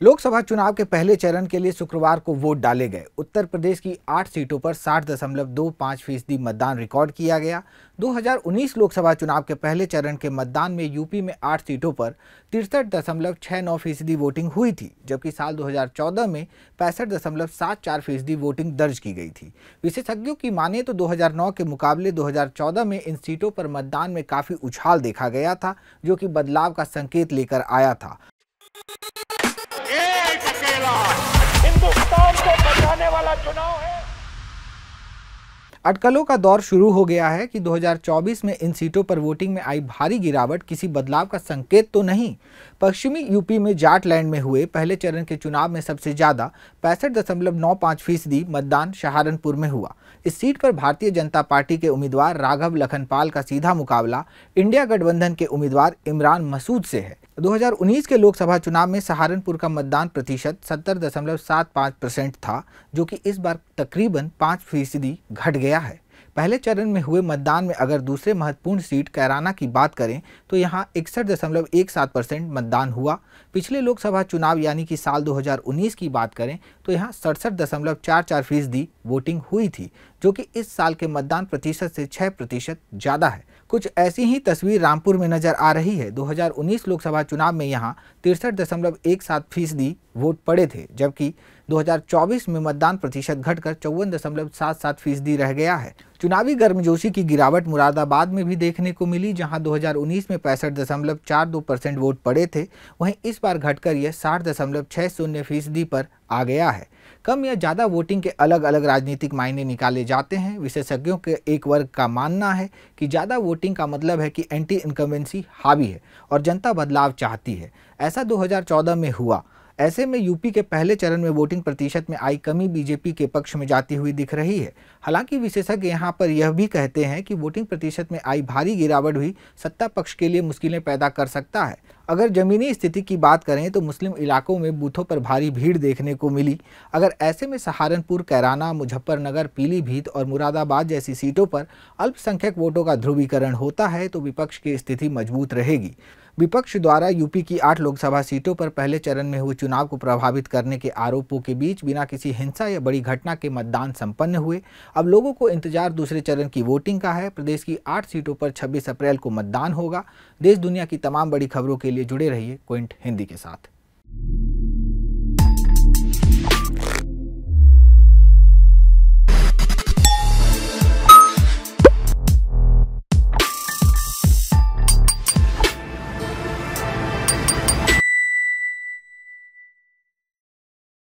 लोकसभा चुनाव के पहले चरण के लिए शुक्रवार को वोट डाले गए। उत्तर प्रदेश की 8 सीटों पर 60.25% मतदान रिकॉर्ड किया गया। 2019 लोकसभा चुनाव के पहले चरण के मतदान में यूपी में 8 सीटों पर 63.69% वोटिंग हुई थी, जबकि साल 2014 में 65.74% वोटिंग दर्ज की गई थी। विशेषज्ञों की माने तो 2009 के मुकाबले 2014 में इन सीटों पर मतदान में काफी उछाल देखा गया था, जो कि बदलाव का संकेत लेकर आया था। एक अकेला हिंदुस्तान को बचाने वाला चुनाव है। अटकलों का दौर शुरू हो गया है कि 2024 में इन सीटों पर वोटिंग में आई भारी गिरावट किसी बदलाव का संकेत तो नहीं। पश्चिमी यूपी में जाटलैंड में हुए पहले चरण के चुनाव में सबसे ज्यादा 65.95% मतदान सहारनपुर में हुआ। इस सीट पर भारतीय जनता पार्टी के उम्मीदवार राघव लखनपाल का सीधा मुकाबला इंडिया गठबंधन के उम्मीदवार इमरान मसूद से है। 2019 के लोकसभा चुनाव में सहारनपुर का मतदान प्रतिशत 70.75% था, जो कि इस बार तकरीबन 5% घट गया है। पहले चरण में हुए मतदान में अगर दूसरे महत्वपूर्ण सीट कैराना की बात करें तो यहां 61.17% मतदान हुआ। पिछले लोकसभा चुनाव यानी कि साल 2019 की बात करें तो यहां 67.44% वोटिंग हुई थी, जो कि इस साल के मतदान प्रतिशत से 6% ज़्यादा है। कुछ ऐसी ही तस्वीर रामपुर में नजर आ रही है। 2019 लोकसभा चुनाव में यहां 63.17% वोट पड़े थे, जबकि 2024 में मतदान प्रतिशत घटकर 54.77% रह गया है। चुनावी गर्मजोशी की गिरावट मुरादाबाद में भी देखने को मिली, जहां 2019 में 65.42% वोट पड़े थे, वहीं इस बार घटकर यह 60.60% पर आ गया है। कम या ज़्यादा वोटिंग के अलग अलग राजनीतिक मायने निकाले जाते हैं। विशेषज्ञों के एक वर्ग का मानना है कि ज़्यादा वोटिंग का मतलब है कि एंटी इनकम्बेंसी हावी है और जनता बदलाव चाहती है। ऐसा 2014 में हुआ। ऐसे में यूपी के पहले चरण में वोटिंग प्रतिशत में आई कमी बीजेपी के पक्ष में जाती हुई दिख रही है। हालांकि विशेषज्ञ यहां पर यह भी कहते हैं कि वोटिंग प्रतिशत में आई भारी गिरावट भी सत्ता पक्ष के लिए मुश्किलें पैदा कर सकता है। अगर जमीनी स्थिति की बात करें तो मुस्लिम इलाकों में बूथों पर भारी भीड़ देखने को मिली। अगर ऐसे में सहारनपुर, कैराना, मुजफ्फरनगर, पीलीभीत और मुरादाबाद जैसी सीटों पर अल्पसंख्यक वोटों का ध्रुवीकरण होता है तो विपक्ष की स्थिति मजबूत रहेगी। विपक्ष द्वारा यूपी की 8 लोकसभा सीटों पर पहले चरण में हुए चुनाव को प्रभावित करने के आरोपों के बीच बिना किसी हिंसा या बड़ी घटना के मतदान संपन्न हुए। अब लोगों को इंतजार दूसरे चरण की वोटिंग का है। प्रदेश की 8 सीटों पर 26 अप्रैल को मतदान होगा। देश दुनिया की तमाम बड़ी खबरों के लिए जुड़े रहिए क्विंट हिंदी के साथ।